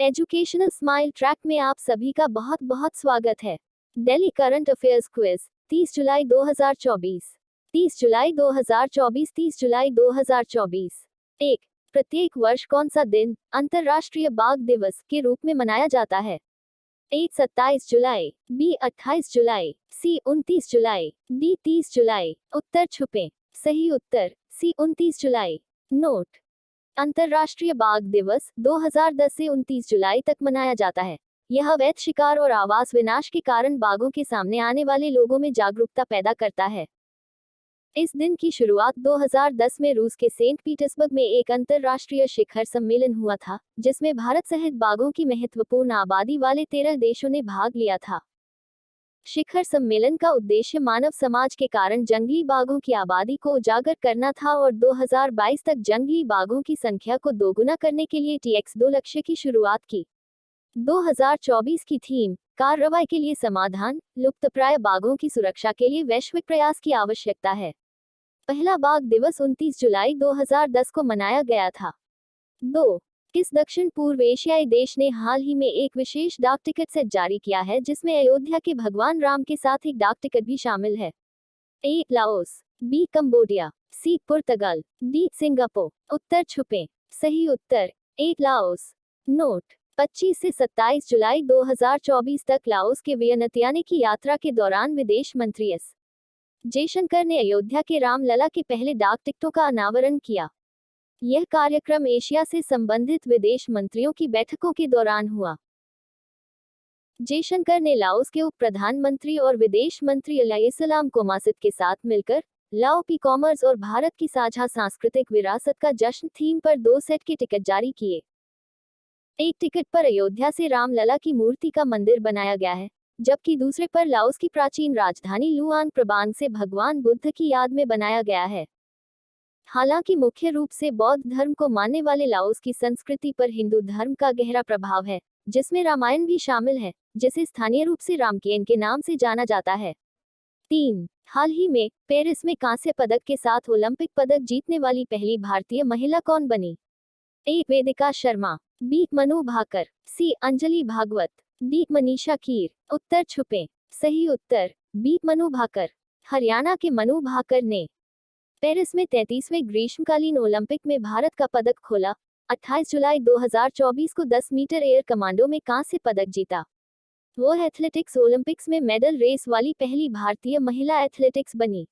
Educational smile track में आप सभी का बहुत बहुत स्वागत है। दिल्ली करंट अफेयर्स क्विज 30 जुलाई 2024। 30 जुलाई 2024 30 जुलाई 2024। 1. प्रत्येक वर्ष कौन सा दिन अंतर्राष्ट्रीय बाघ दिवस के रूप में मनाया जाता है? ए. 27 जुलाई, बी. 28 जुलाई, सी. 29 जुलाई, डी. 30 जुलाई। उत्तर छुपें। सही उत्तर सी. 29 जुलाई। नोट: अंतर्राष्ट्रीय बाघ दिवस 2010 से 29 जुलाई तक मनाया जाता है। यह अवैध शिकार और आवास विनाश के कारण बाघों के सामने आने वाले लोगों में जागरूकता पैदा करता है। इस दिन की शुरुआत 2010 में रूस के सेंट पीटर्सबर्ग में एक अंतर्राष्ट्रीय शिखर सम्मेलन हुआ था, जिसमें भारत सहित बाघों की महत्वपूर्ण आबादी वाले 13 देशों ने भाग लिया था। शिखर सम्मेलन का उद्देश्य मानव समाज के कारण जंगली बाघों की आबादी को उजागर करना था और 2022 तक जंगली बाघों की संख्या को दोगुना करने के लिए TX2 लक्ष्य की शुरुआत की। 2024 की थीम कार्रवाई के लिए समाधान, लुप्तप्राय बाघों की सुरक्षा के लिए वैश्विक प्रयास की आवश्यकता है। पहला बाघ दिवस 29 जुलाई 2010 को मनाया गया था। 2. किस दक्षिण पूर्व एशियाई देश ने हाल ही में एक विशेष डाक टिकट सेट जारी किया है, जिसमें अयोध्या के भगवान राम के साथ एक डाक टिकट भी शामिल है? A. Laos, B. Cambodia, C. पुर्तगाल, डी. सिंगापुर। उत्तर छुपें। सही उत्तर ए. लाओस। नोट: 25 से 27 जुलाई 2024 तक लाओस के वियतनाम की यात्रा के दौरान विदेश मंत्री एस. जयशंकर ने अयोध्या के रामलला के पहले डाक टिकटों का अनावरण किया। यह कार्यक्रम एशिया से संबंधित विदेश मंत्रियों की बैठकों के दौरान हुआ। जयशंकर ने लाओस के उप प्रधानमंत्री और विदेश मंत्री अलैहिस्सलाम कोमासित के साथ मिलकर लाओ पी कॉमर्स और भारत की साझा सांस्कृतिक विरासत का जश्न थीम पर 2 सेट के टिकट जारी किए। एक टिकट पर अयोध्या से रामलला की मूर्ति का मंदिर बनाया गया है, जबकि दूसरे पर लाओस की प्राचीन राजधानी लुआंग प्रबांग से भगवान बुद्ध की याद में बनाया गया है। हालांकि मुख्य रूप से बौद्ध धर्म को मानने वाले लाओस की संस्कृति पर हिंदू धर्म का गहरा प्रभाव है, जिसमें रामायण भी शामिल है, जिसे स्थानीय रूप से रामकेन के नाम से जाना जाता है। 3. हाल ही में पेरिस में कांस्य पदक के साथ ओलंपिक पदक जीतने वाली पहली भारतीय महिला कौन बनी? ए. वेदिका शर्मा, बी. मनु भाकर, सी. अंजलि भागवत, डी. मनीषा कीर। उत्तर छुपें। सही उत्तर बी. मनु भाकर। हरियाणा के मनु भाकर ने पेरिस में 33वें ग्रीष्मकालीन ओलंपिक में भारत का पदक खोला। 28 जुलाई 2024 को 10 मीटर एयर कमांडो में कांस्य पदक जीता। वो एथलेटिक्स ओलंपिक्स में मेडल रेस वाली पहली भारतीय महिला एथलेटिक्स बनी।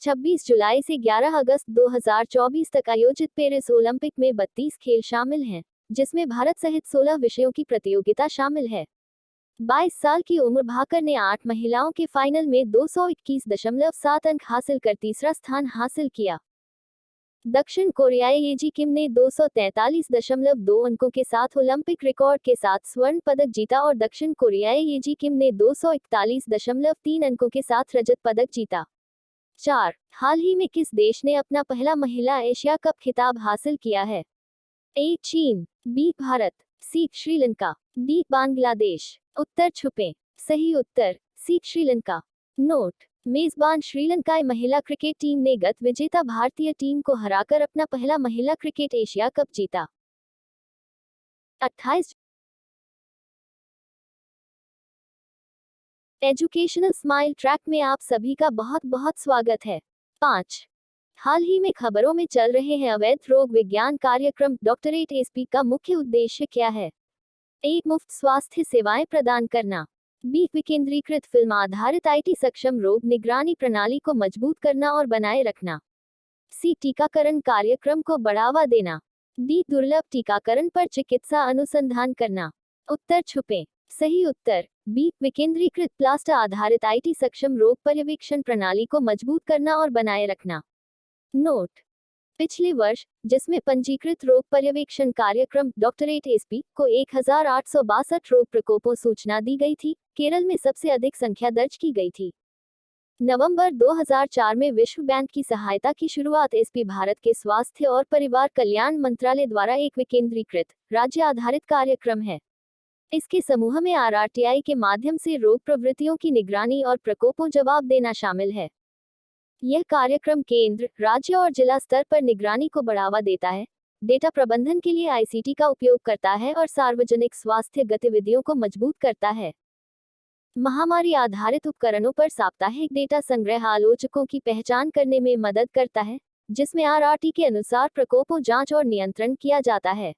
26 जुलाई से 11 अगस्त 2024 तक आयोजित पेरिस ओलंपिक में 32 खेल शामिल हैं, जिसमें भारत सहित 16 विषयों की प्रतियोगिता शामिल है। 22 साल की उम्र भाकर ने 8 महिलाओं के फाइनल में 221.7 अंक हासिल कर तीसरा स्थान हासिल किया। दक्षिण कोरियाई येजी किम ने 243.2 अंकों के साथ ओलंपिक रिकॉर्ड के साथ स्वर्ण पदक जीता और दक्षिण कोरियाई येजी किम ने 241.3 अंकों के साथ रजत पदक जीता। 4. हाल ही में किस देश ने अपना पहला महिला एशिया कप खिताब हासिल किया है? ए. चीन, बी. भारत, सी. श्रीलंका, डी. बांग्लादेश। उत्तर छुपें। सही उत्तर सी. श्रीलंका। नोट: मेजबान श्रीलंकाई महिला क्रिकेट टीम ने गत विजेता भारतीय टीम को हराकर अपना पहला महिला क्रिकेट एशिया कप जीता। 28 एजुकेशनल स्माइल ट्रैक में आप सभी का बहुत बहुत स्वागत है। 5. हाल ही में खबरों में चल रहे हैं अवैध रोग विज्ञान कार्यक्रम डॉक्टरेट एसपी का मुख्य उद्देश्य क्या है? ए. मुफ्त स्वास्थ्य सेवाएं प्रदान करना, बी. विकेंद्रीकृत फिल्म आधारित IT सक्षम रोग निगरानी प्रणाली को मजबूत करना और बनाए रखना, सी. टीकाकरण कार्यक्रम को बढ़ावा देना, डी. दुर्लभ टीकाकरण पर चिकित्सा अनुसंधान करना। उत्तर छुपें। सही उत्तर बी. विकेंद्रीकृत प्लास्टर आधारित IT सक्षम रोग पर्यवेक्षण प्रणाली को मजबूत करना और बनाए रखना। नोट: पिछले वर्ष, जिसमें पंजीकृत रोग पर्यवेक्षण कार्यक्रम डॉक्टरेट एसपी को 1862 रोग प्रकोपों सूचना दी गई थी, केरल में सबसे अधिक संख्या दर्ज की गई थी। नवंबर 2004 में विश्व बैंक की सहायता की शुरुआत एसपी भारत के स्वास्थ्य और परिवार कल्याण मंत्रालय द्वारा एक विकेंद्रीकृत राज्य आधारित कार्यक्रम है। इसके समूह में RRTI के माध्यम से रोग प्रवृत्तियों की निगरानी और प्रकोपों जवाब देना शामिल है। यह कार्यक्रम केंद्र, राज्य और जिला स्तर पर निगरानी को बढ़ावा देता है, डेटा प्रबंधन के लिए आईसीटी का उपयोग करता है और सार्वजनिक स्वास्थ्य गतिविधियों को मजबूत करता है। महामारी आधारित उपकरणों पर साप्ताहिक डेटा संग्रह आलोचकों की पहचान करने में मदद करता है, जिसमें आरआरटी के अनुसार प्रकोपों जांच और नियंत्रण किया जाता है।